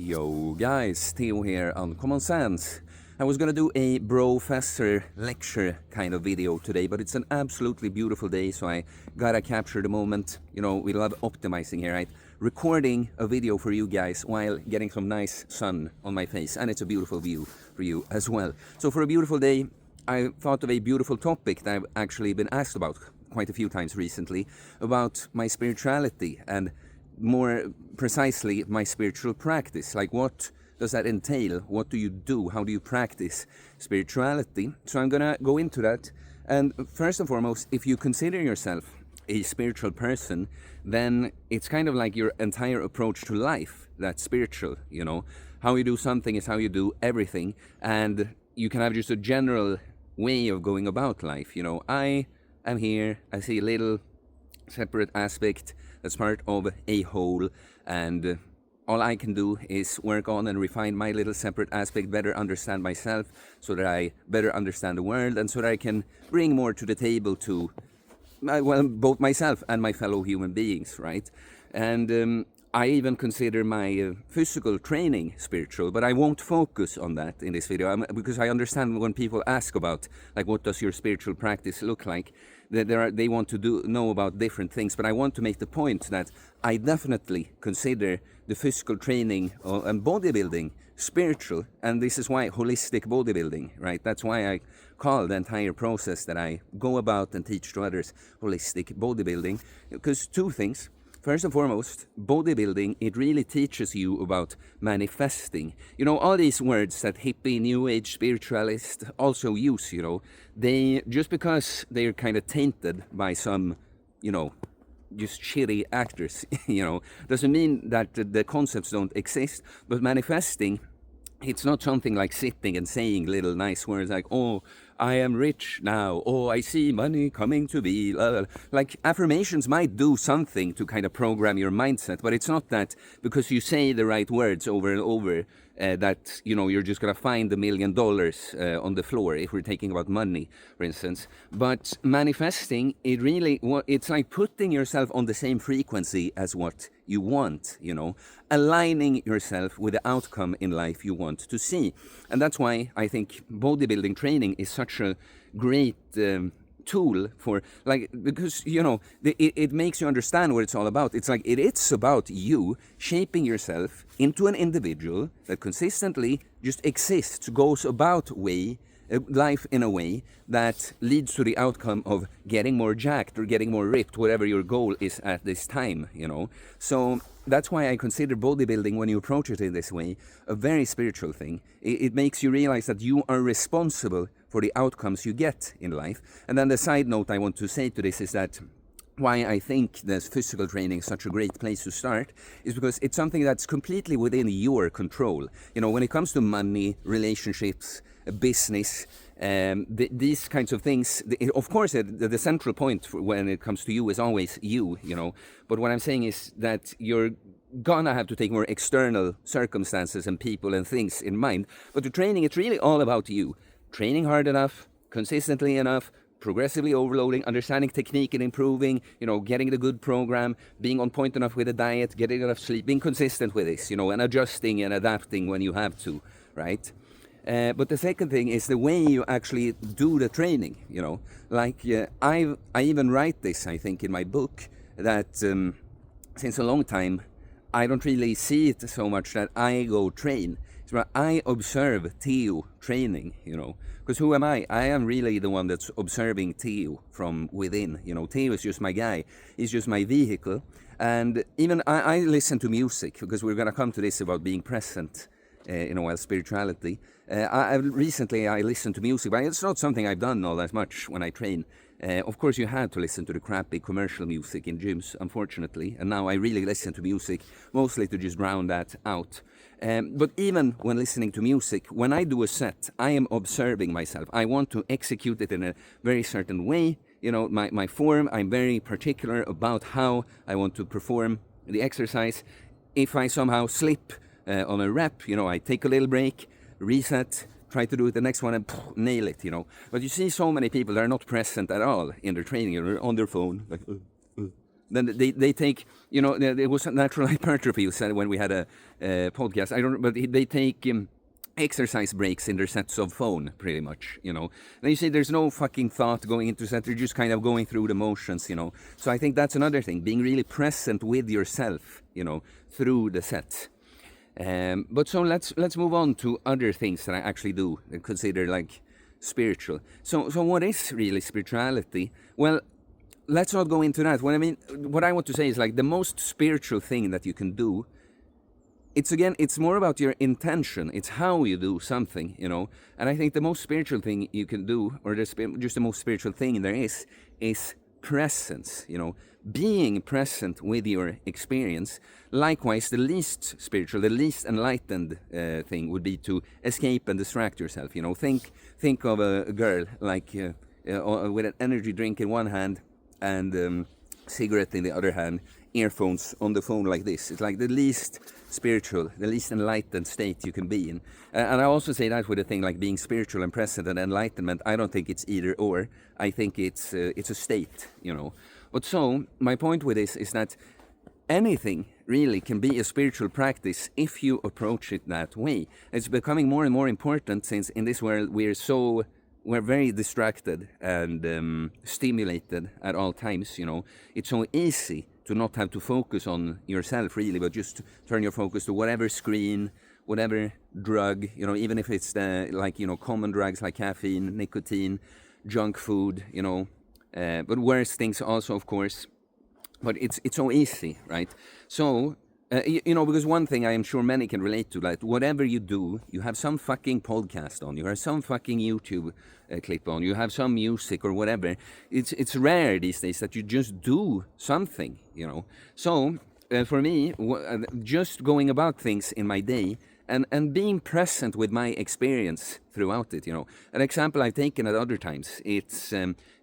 Yo guys, Theo here on Common Sense. I was gonna do a professor lecture kind of video today, but it's an absolutely beautiful day, so I gotta capture the moment. You know, we love optimizing here, right? Recording a video for you guys while getting some nice sun on my face, and it's a beautiful view for you as well. So for a beautiful day, I thought of a beautiful topic that I've actually been asked about quite a few times recently, about my spirituality and more precisely my spiritual practice. Like, what does that entail? What do you do? How do you practice spirituality? So I'm gonna go into that. And first and foremost, if you consider yourself a spiritual person, then it's kind of like your entire approach to life that's spiritual, you know. How you do something is how you do everything, and you can have just a general way of going about life, you know. I am here, I see a little separate aspect that's part of a whole, and all I can do is work on and refine my little separate aspect, better understand myself, so that I better understand the world, and so that I can bring more to the table to, well, both myself and my fellow human beings, right? And I even consider my physical training spiritual, but I won't focus on that in this video, because I understand when people ask about, like, what does your spiritual practice look like, that they want to know about different things. But I want to make the point that I definitely consider the physical training and bodybuilding spiritual, and this is why holistic bodybuilding, right? That's why I call the entire process that I go about and teach to others holistic bodybuilding, because two things. First and foremost, bodybuilding, it really teaches you about manifesting. You know, all these words that hippie, new age, spiritualist also use, you know, they, just because they're kind of tainted by some, you know, just shitty actors, you know, doesn't mean that the concepts don't exist. But manifesting, it's not something like sitting and saying little nice words like, oh, I am rich now, oh, I see money coming to me. Like, affirmations might do something to kind of program your mindset, but it's not that because you say the right words over and over that, you know, you're just gonna find $1 million on the floor, if we're talking about money, for instance. But manifesting, it really, it's like putting yourself on the same frequency as what you want, you know, aligning yourself with the outcome in life you want to see. And that's why I think bodybuilding training is such a great tool for, like, because, you know, it makes you understand what it's all about. It's like it's about you shaping yourself into an individual that consistently just exists, goes about life in a way that leads to the outcome of getting more jacked or getting more ripped, whatever your goal is at this time, you know. So that's why I consider bodybuilding, when you approach it in this way, a very spiritual thing. It makes you realize that you are responsible for the outcomes you get in life. And then the side note I want to say to this is that why I think this physical training is such a great place to start is because it's something that's completely within your control. You know, when it comes to money, relationships, business, these kinds of things, of course, the central point when it comes to you is always you know. But what I'm saying is that you're gonna have to take more external circumstances and people and things in mind. But the training, it's really all about you. Training hard enough, consistently enough, progressively overloading, understanding technique and improving, you know, getting the good program, being on point enough with the diet, getting enough sleep, being consistent with this, you know, and adjusting and adapting when you have to, right? But the second thing is the way you actually do the training, you know. Like, I even write this, I think, in my book, that since a long time, I don't really see it so much that I go train. So I observe Theo training, you know. Because who am I? I am really the one that's observing Theo from within. You know, Theo is just my guy. He's just my vehicle. And even I listen to music, because we're going to come to this about being present, you know, as spirituality. Recently I listened to music, but it's not something I've done all that much when I train. Of course, you had to listen to the crappy commercial music in gyms, unfortunately. And now I really listen to music, mostly to just drown that out. But even when listening to music, when I do a set, I am observing myself. I want to execute it in a very certain way. You know, my form, I'm very particular about how I want to perform the exercise. If I somehow slip on a rep, you know, I take a little break, reset, try to do it the next one and nail it, you know. But you see so many people that are not present at all in their training, or on their phone, like, then they take, you know, there was natural hypertrophy you said when we had a podcast. I don't, but they take exercise breaks in their sets of phone, pretty much, you know. And you see, there's no fucking thought going into set. They're just kind of going through the motions, you know. So I think that's another thing, being really present with yourself, you know, through the set. But so let's move on to other things that I actually do and consider like spiritual. So what is really spirituality? Well, let's not go into that. What I want to say is like the most spiritual thing that you can do, it's more about your intention. It's how you do something, you know. And I think the most spiritual thing you can do, or just the most spiritual thing there is presence, you know, being present with your experience. Likewise, the least spiritual, the least enlightened thing would be to escape and distract yourself, you know. Think of a girl like with an energy drink in one hand and cigarette in the other hand, earphones on the phone like this. It's like the least spiritual, the least enlightened state you can be in. And I also say that with a thing like being spiritual and present and enlightenment. I don't think it's either or. I think it's a state, you know. But so my point with this is that anything really can be a spiritual practice if you approach it that way. It's becoming more and more important since in this world we're very distracted and stimulated at all times, you know. It's so easy to not have to focus on yourself really, but just turn your focus to whatever screen, whatever drug, you know, even if it's common drugs like caffeine, nicotine, junk food, you know, but worse things also, of course. But it's so easy, right? So, you know, because one thing I am sure many can relate to, like whatever you do, you have some fucking podcast on, you have some fucking YouTube clip on, you have some music or whatever. It's rare these days that you just do something, you know. So, for me, just going about things in my day and being present with my experience throughout it, you know. An example I've taken at other times, it's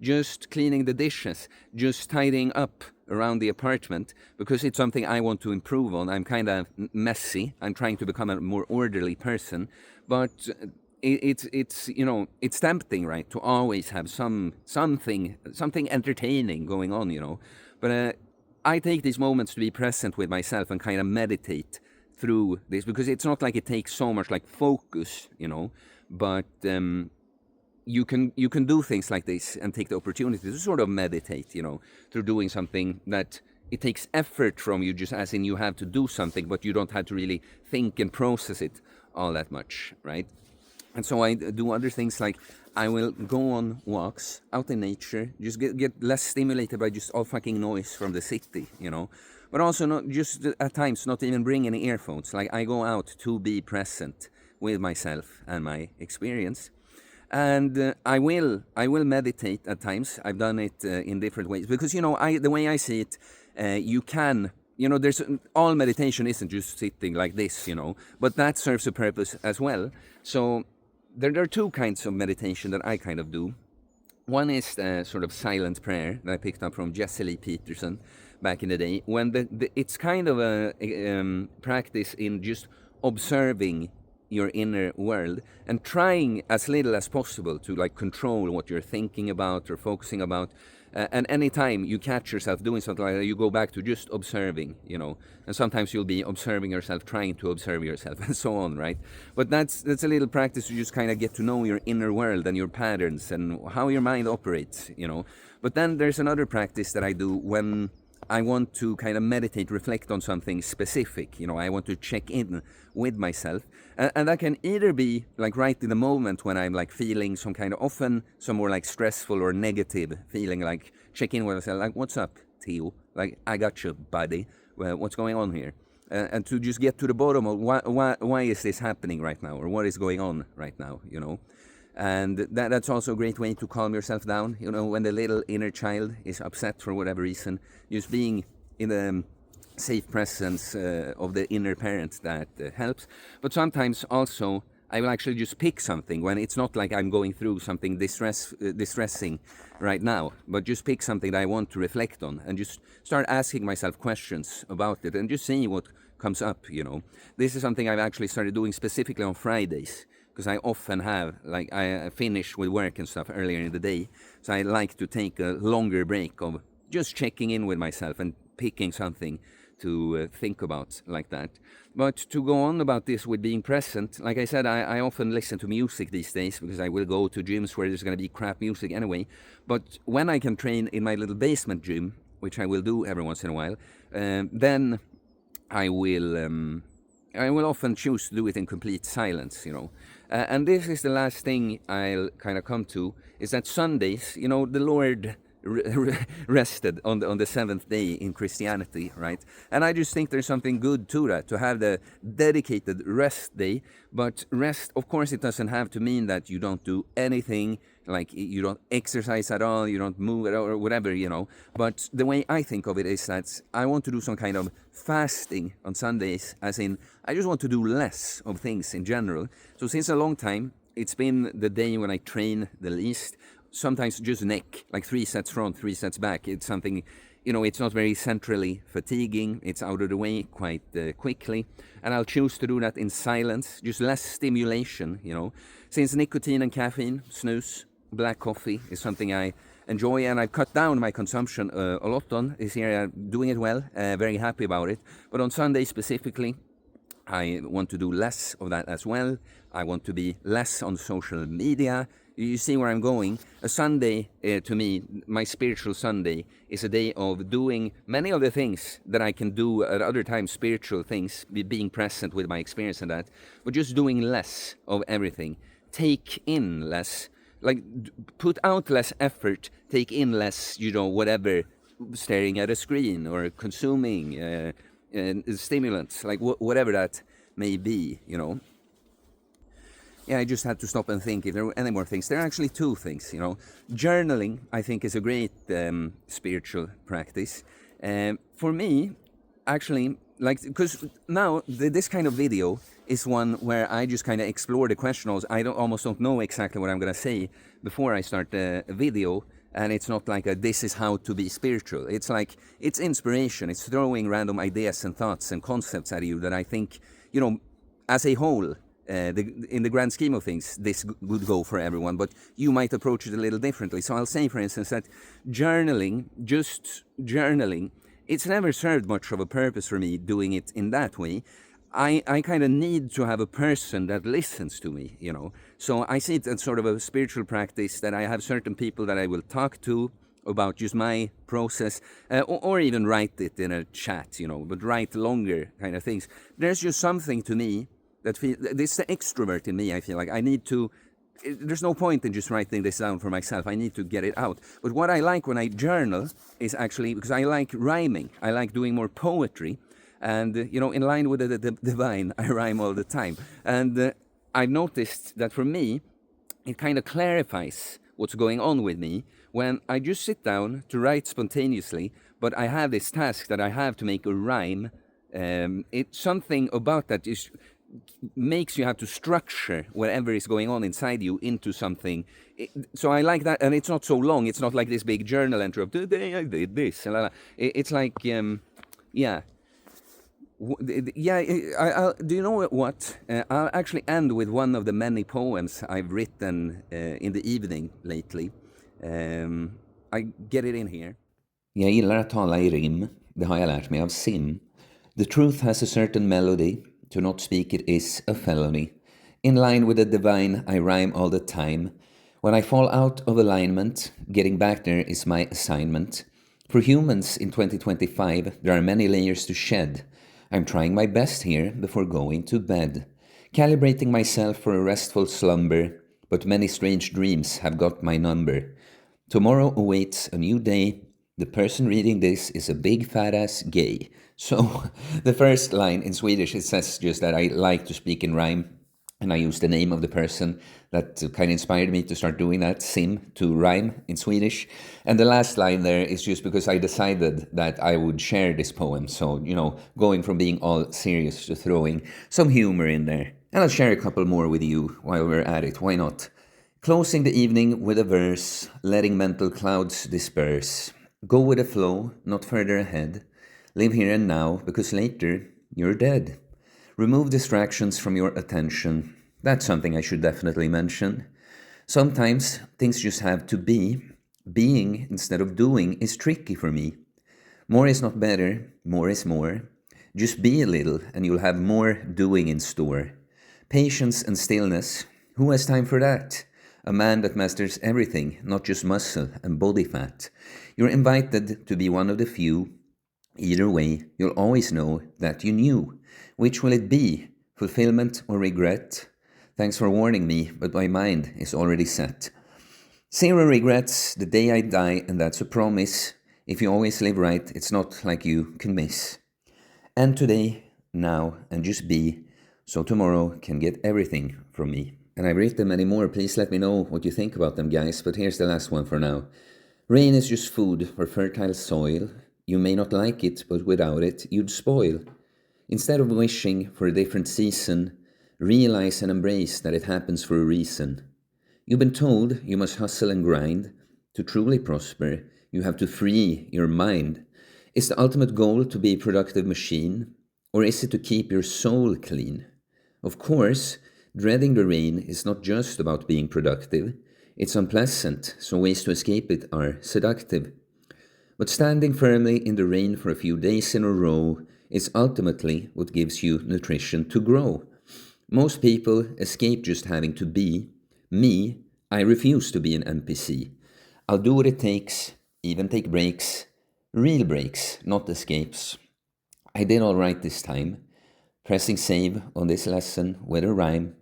just cleaning the dishes, just tidying up around the apartment, because it's something I want to improve on. I'm kind of messy. I'm trying to become a more orderly person, but it's you know, it's tempting, right, to always have something entertaining going on, you know. But I take these moments to be present with myself and kind of meditate through this, because it's not like it takes so much like focus, you know, but you can do things like this and take the opportunity to sort of meditate, you know, through doing something that it takes effort from you, just as in you have to do something, but you don't have to really think and process it all that much, right? And so I do other things like I will go on walks out in nature, just get less stimulated by just all fucking noise from the city, you know. But also not just at times not even bring any earphones. Like I go out to be present with myself and my experience. And I will meditate at times. I've done it in different ways because, you know, the way I see it, you can, you know, all meditation isn't just sitting like this, you know, but that serves a purpose as well. So there are two kinds of meditation that I kind of do. One is sort of silent prayer that I picked up from Jesse Lee Peterson back in the day, when it's kind of a practice in just observing your inner world and trying as little as possible to like control what you're thinking about or focusing about. And anytime you catch yourself doing something like that, you go back to just observing, you know. And sometimes you'll be observing yourself, trying to observe yourself, and so on, right? But that's a little practice to just kind of get to know your inner world and your patterns and how your mind operates, you know. But then there's another practice that I do when I want to kind of meditate, reflect on something specific, you know. I want to check in with myself. And that can either be like right in the moment when I'm like feeling some kind of, often some more like stressful or negative feeling, like check in with myself, like, what's up, Theo? Like, I got you, buddy. Well, what's going on here? And to just get to the bottom of why is this happening right now? Or what is going on right now, you know? And that's also a great way to calm yourself down. You know, when the little inner child is upset for whatever reason, just being in the safe presence of the inner parent, that helps. But sometimes also I will actually just pick something when it's not like I'm going through something distressing right now, but just pick something that I want to reflect on and just start asking myself questions about it and just see what comes up, you know. This is something I've actually started doing specifically on Fridays, because I often have, like, I finish with work and stuff earlier in the day, so I like to take a longer break of just checking in with myself and picking something to think about like that. But to go on about this with being present, like I said, I often listen to music these days because I will go to gyms where there's going to be crap music anyway. But when I can train in my little basement gym, which I will do every once in a while, then I will often choose to do it in complete silence, and this is the last thing I'll kind of come to, is that Sundays, the Lord rested on the seventh day in Christianity, right? And I just think there's something good to that, to have the dedicated rest day. But rest, of course, it doesn't have to mean that you don't do anything, like you don't exercise at all, you don't move at all, or whatever, But the way I think of it is that I want to do some kind of fasting on Sundays, as in I just want to do less of things in general. So since a long time, it's been the day when I train the least. Sometimes just neck, like 3 sets front, 3 sets back. It's something, it's not very centrally fatiguing. It's out of the way quite quickly. And I'll choose to do that in silence, just less stimulation, Since nicotine and caffeine, snooze, black coffee is something I enjoy, and I've cut down my consumption a lot on this year, doing it well, very happy about it. But on Sunday specifically, I want to do less of that as well. I want to be less on social media. You see where I'm going? A Sunday, to me, my spiritual Sunday, is a day of doing many of the things that I can do at other times, spiritual things, being present with my experience and that, but just doing less of everything. Take in less, like put out less effort, take in less, whatever, staring at a screen or consuming stimulants, like whatever that may be, Yeah, I just had to stop and think if there were any more things. There are actually 2 things, Journaling, I think, is a great spiritual practice. For me, actually, because now this kind of video is one where I just kind of explore the questions. I almost don't know exactly what I'm going to say before I start the video. And it's not like this is how to be spiritual. It's like, it's inspiration. It's throwing random ideas and thoughts and concepts at you that I think, as a whole, in the grand scheme of things, this would go for everyone, but you might approach it a little differently. So I'll say, for instance, that just journaling, it's never served much of a purpose for me doing it in that way. I kind of need to have a person that listens to me, So I see it as sort of a spiritual practice, that I have certain people that I will talk to about just my process, or even write it in a chat, but write longer kind of things. There's just something to me that this the extrovert in me. I feel like I need to. There's no point in just writing this down for myself. I need to get it out. But what I like when I journal is actually, because I like rhyming. I like doing more poetry. And, in line with the divine, I rhyme all the time. And I've noticed that for me, it kind of clarifies what's going on with me when I just sit down to write spontaneously, but I have this task that I have to make a rhyme. It's something about that makes you have to structure whatever is going on inside you into something. So I like that, and it's not so long. It's not like this big journal entry of today I did this. It's like, yeah. Do you know what? I'll actually end with one of the many poems I've written in the evening lately. I get it in here. Jag gillar att tala i rim. Det har jag lärt mig av Sim. The truth has a certain melody. To not speak it is a felony. In line with the divine, I rhyme all the time. When I fall out of alignment, getting back there is my assignment. For humans in 2025, there are many layers to shed. I'm trying my best here before going to bed. Calibrating myself for a restful slumber, but many strange dreams have got my number. Tomorrow awaits a new day. The person reading this is a big fat ass gay. So the first line in Swedish, it says just that I like to speak in rhyme. And I use the name of the person that kind of inspired me to start doing that, Sim, to rhyme in Swedish. And the last line there is just because I decided that I would share this poem. So, going from being all serious to throwing some humor in there. And I'll share a couple more with you while we're at it. Why not? Closing the evening with a verse, letting mental clouds disperse. Go with the flow, not further ahead. Live here and now, because later you're dead. Remove distractions from your attention. That's something I should definitely mention. Sometimes things just have to be. Being instead of doing is tricky for me. More is not better, more is more. Just be a little and you'll have more doing in store. Patience and stillness, who has time for that? A man that masters everything, not just muscle and body fat. You're invited to be one of the few. Either way, you'll always know that you knew. Which will it be? Fulfillment or regret? Thanks for warning me, but my mind is already set. Zero regrets the day I die, and that's a promise. If you always live right, it's not like you can miss. And today, now, and just be, so tomorrow can get everything from me. And I've written many more. Please let me know what you think about them, guys. But here's the last one for now. Rain is just food for fertile soil. You may not like it, but without it, you'd spoil. Instead of wishing for a different season, realize and embrace that it happens for a reason. You've been told you must hustle and grind. To truly prosper, you have to free your mind. Is the ultimate goal to be a productive machine? Or is it to keep your soul clean? Of course, dreading the rain is not just about being productive. It's unpleasant, so ways to escape it are seductive. But standing firmly in the rain for a few days in a row is ultimately what gives you nutrition to grow. Most people escape just having to be. Me, I refuse to be an NPC. I'll do what it takes, even take breaks. Real breaks, not escapes. I did all right this time. Pressing save on this lesson with a rhyme.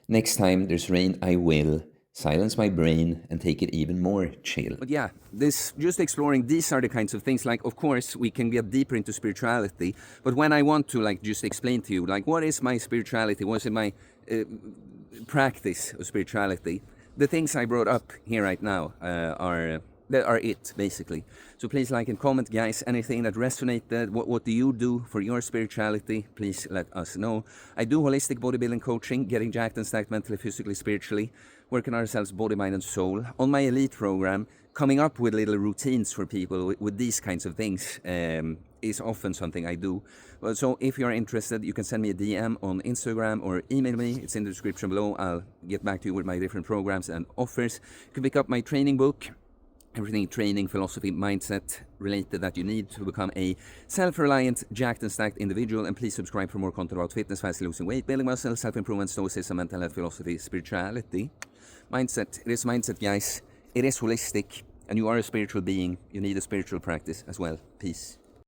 Next time there's rain, I will silence my brain and take it even more chill. But yeah, this just exploring, these are the kinds of things, like, of course, we can get deeper into spirituality, but when I want to, like, just explain to you, like, what is my spirituality, what is my practice of spirituality, the things I brought up here right now are it, basically. So please like and comment, guys, anything that resonated. What do you do for your spirituality? Please let us know. I do holistic bodybuilding coaching, getting jacked and stacked mentally, physically, spiritually, working on ourselves, body, mind, and soul. On my elite program, coming up with little routines for people with these kinds of things is often something I do. Well, so if you're interested, you can send me a DM on Instagram or email me. It's in the description below. I'll get back to you with my different programs and offers. You can pick up my training book. Everything training, philosophy, mindset related that you need to become a self-reliant, jacked and stacked individual. And please subscribe for more content about fitness, fast losing weight, building muscle, self-improvement, stoicism, mental health, philosophy, spirituality. Mindset. It is mindset, guys. It is holistic. And you are a spiritual being. You need a spiritual practice as well. Peace.